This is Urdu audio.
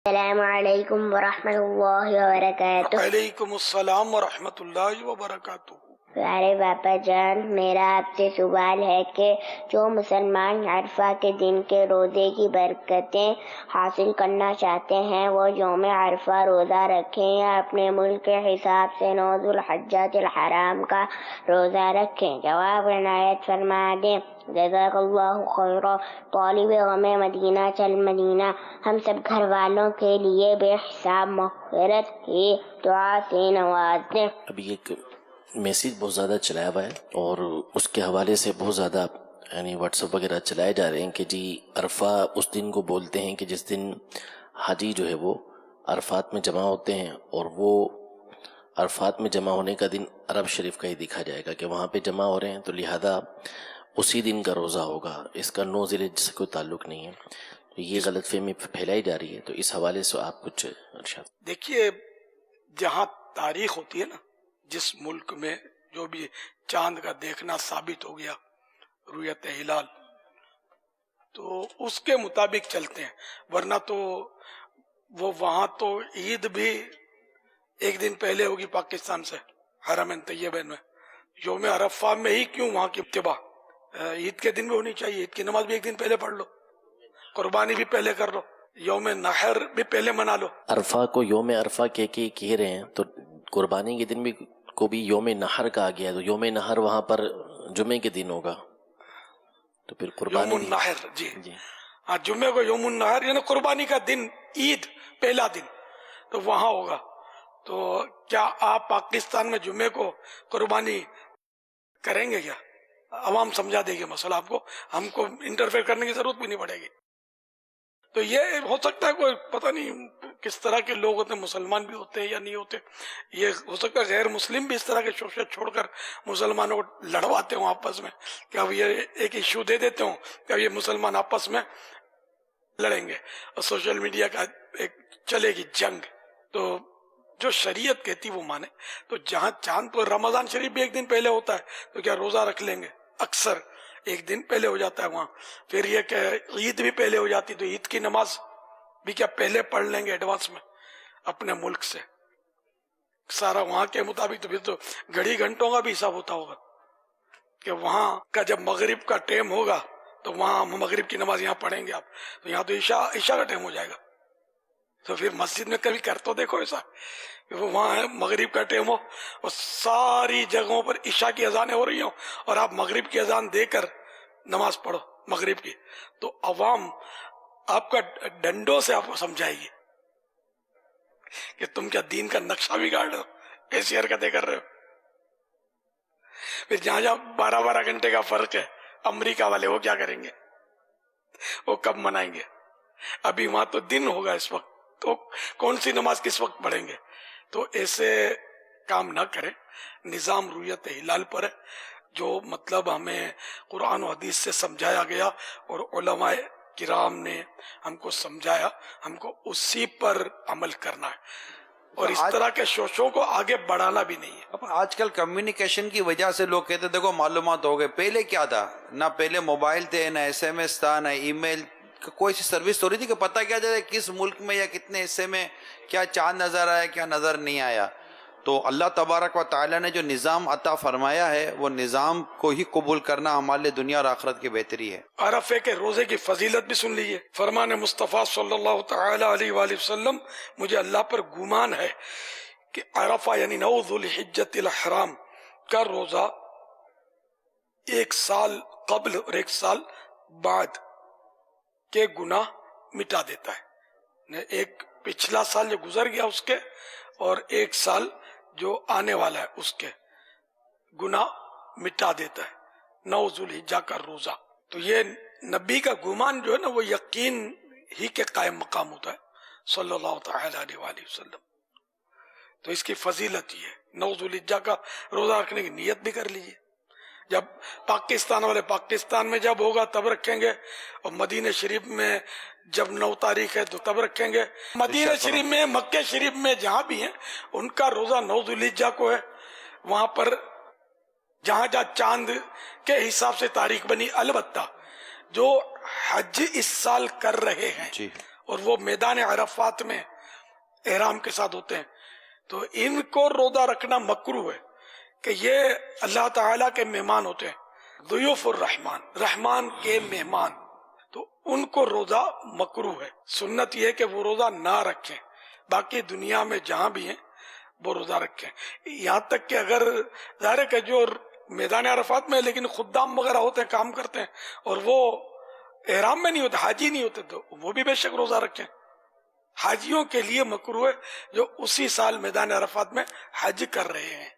السلام علیکم ورحمۃ اللہ وبرکاتہ۔ وعلیکم السلام ورحمۃ اللہ وبرکاتہ۔ پیارے باپا جان، میرا آپ سے سوال ہے کہ جو مسلمان عرفہ کے دن کے روزے کی برکتیں حاصل کرنا چاہتے ہیں وہ یوم عرفہ روزہ رکھیں یا اپنے ملک کے حساب سے 9 ذوالحجۃ الحرام کا روزہ رکھیں؟ جواب عنایت فرما دیں۔ جزاک اللہ خیرا۔ طالب غم مدینہ چل مدینہ ہم سب گھر والوں کے لیے بے حساب مغفرت کی دعا سے نواز دیں۔ ابھی ایک میسیج بہت زیادہ چلایا ہوا ہے اور اس کے حوالے سے بہت زیادہ یعنی واٹس ایپ وغیرہ چلائے جا رہے ہیں کہ جی عرفہ اس دن کو بولتے ہیں کہ جس دن حاجی جو ہے وہ عرفات میں جمع ہوتے ہیں، اور وہ عرفات میں جمع ہونے کا دن عرب شریف کا ہی دیکھا جائے گا کہ وہاں پہ جمع ہو رہے ہیں، تو لہذا اسی دن کا روزہ ہوگا، اس کا 9 ذی الحجہ سے کوئی تعلق نہیں ہے۔ تو یہ غلط فہمی پھیلائی جا رہی ہے، تو اس حوالے سے آپ کچھ ارشاد۔ دیکھیے، جہاں تاریخ ہوتی ہے نا، جس ملک میں جو بھی چاند کا دیکھنا ثابت ہو گیا، رؤیت ہلال، تو اس کے مطابق چلتے ہیں، ورنہ تو وہ وہاں تو عید بھی ایک دن پہلے ہوگی پاکستان سے، حرمین طیبین میں۔ یوم عرفہ میں ہی کیوں وہاں کی اتباع؟ عید کے دن بھی ہونی چاہیے، عید کی نماز بھی ایک دن پہلے پڑھ لو، قربانی بھی پہلے کر لو، یوم نحر بھی پہلے منا لو۔ عرفہ کو یوم عرفہ کہہ رہے ہیں، تو قربانی کے دن بھی کو بھی یوم نحر کہا گیا، تو یوم نحر وہاں پر جمعے کے دن ہوگا، تو پھر قربانی یوم النحر، جی ہاں، جمعے کو یوم النحر یعنی قربانی کا دن، عید پہلا دن، تو وہاں ہوگا۔ تو کیا آپ پاکستان میں جمعے کو قربانی کریں گے؟ کیا عوام سمجھا دے گی مسئلہ آپ کو، ہم کو انٹرفیئر کرنے کی ضرورت بھی نہیں پڑے گی۔ تو یہ ہو سکتا ہے کوئی پتہ نہیں کس طرح کے لوگ ہوتے ہیں، مسلمان بھی ہوتے ہیں یا نہیں ہوتے، یہ ہو سکتا ہے غیر مسلم بھی اس طرح کے شوشے چھوڑ کر مسلمانوں کو لڑواتے ہوں آپس میں، کہ اب یہ ایک ایشو دے دیتے ہوں کہ اب یہ مسلمان آپس میں لڑیں گے، اور سوشل میڈیا کا ایک چلے گی جنگ۔ تو جو شریعت کہتی وہ مانے۔ تو جہاں چاند تو رمضان شریف بھی ایک دن پہلے ہوتا ہے، تو کیا روزہ رکھ لیں گے؟ اکثر ایک دن پہلے ہو جاتا ہے وہاں۔ پھر یہ کہ عید بھی پہلے ہو جاتی، تو عید کی نماز بھی کیا پہلے پڑھ لیں گے ایڈوانس میں اپنے ملک سے، سارا وہاں کے مطابق؟ تو پھر تو گھڑی گھنٹوں کا بھی حساب ہوتا ہوگا کہ وہاں کا جب مغرب کا ٹائم ہوگا تو وہاں مغرب کی نماز یہاں پڑھیں گے آپ، تو یہاں تو عشاء کا ٹائم ہو جائے گا۔ تو پھر مسجد میں کبھی کر تو دیکھو ایسا کہ وہ وہاں مغرب کا ٹائم ہو اور ساری جگہوں پر عشاء کی اذانیں ہو رہی ہوں اور آپ مغرب کی اذان دے کر نماز پڑھو مغرب کی، تو عوام آپ کا ڈنڈوں سے آپ کو سمجھائے گی کہ تم کیا دین کا نقشہ بگاڑ رہے ہو، ایسی حرکتیں کر رہے ہو۔ پھر جہاں 12 گھنٹے کا فرق ہے، امریکہ والے وہ کیا کریں گے؟ وہ کب منائیں گے؟ ابھی وہاں تو دن ہوگا اس وقت، تو کون سی نماز کس وقت پڑھیں گے؟ تو ایسے کام نہ کریں۔ نظام رؤیت ہلال پر ہے، جو مطلب ہمیں قرآن و حدیث سے سمجھایا گیا اور علماء کرام نے ہم کو سمجھایا، ہم کو اسی پر عمل کرنا ہے، اور اس طرح کے شوشوں کو آگے بڑھانا بھی نہیں ہے۔ آج کل کمیونیکیشن کی وجہ سے لوگ کہتے دیکھو معلومات ہو گئے، پہلے کیا تھا؟ نہ پہلے موبائل تھے، نہ SMS تھا، نہ ای میل، کوئی سی سروس ہو رہی تھی کہ پتہ کیا جائے کس ملک میں یا کتنے حصے میں کیا چاند نظر آیا کیا نظر نہیں آیا۔ تو اللہ تبارک و تعالیٰ نے جو نظام عطا فرمایا ہے وہ نظام کو ہی قبول کرنا ہمارے لیے دنیا اور آخرت کی بہتری ہے۔ عرفے کے روزے کی فضیلت بھی سن لیجیے۔ فرمان مصطفیٰ صلی اللہ تعالی علیہ وآلہ وسلم، مجھے اللہ پر گمان ہے کہ عرفہ یعنی 9 ذوالحجۃ الحرام کا روزہ 1 سال قبل اور 1 سال بعد کے گناہ مٹا دیتا ہے۔ ایک پچھلا سال جو گزر گیا اس کے، اور 1 سال جو آنے والا ہے اس کے گناہ مٹا دیتا ہے 9 ذوالحجہ کا روزہ۔ تو یہ نبی کا گمان جو ہے نا، وہ یقین ہی کے قائم مقام ہوتا ہے صلی اللہ تعالی علیہ وآلہ وسلم۔ تو اس کی فضیلت یہ ہے، 9 ذوالحجہ کا روزہ رکھنے کی نیت بھی کر لیجیے۔ جب پاکستان والے پاکستان میں جب ہوگا تب رکھیں گے، اور مدینہ شریف میں جب 9 تاریخ ہے تو تب رکھیں گے۔ مدینہ شریف میں، مکہ شریف میں جہاں بھی ہیں ان کا روزہ 9 ذوالحجہ کو ہے۔ وہاں پر جہاں جہاں چاند کے حساب سے تاریخ بنی، البتہ جو حج اس سال کر رہے ہیں اور وہ میدان عرفات میں احرام کے ساتھ ہوتے ہیں، تو ان کو روزہ رکھنا مکروہ ہے کہ یہ اللہ تعالیٰ کے مہمان ہوتے ہیں، ضیوف الرحمان، رحمان کے مہمان، تو ان کو روزہ مکروہ ہے۔ سنت یہ ہے کہ وہ روزہ نہ رکھیں، باقی دنیا میں جہاں بھی ہیں وہ روزہ رکھیں، یہاں تک کہ اگر ظاہر ہے کہ جو میدان عرفات میں لیکن خدام وغیرہ ہوتے ہیں، کام کرتے ہیں، اور وہ احرام میں نہیں ہوتے، حاجی نہیں ہوتے، تو وہ بھی بے شک روزہ رکھیں۔ حاجیوں کے لیے مکروہ ہے جو اسی سال میدان عرفات میں حج کر رہے ہیں۔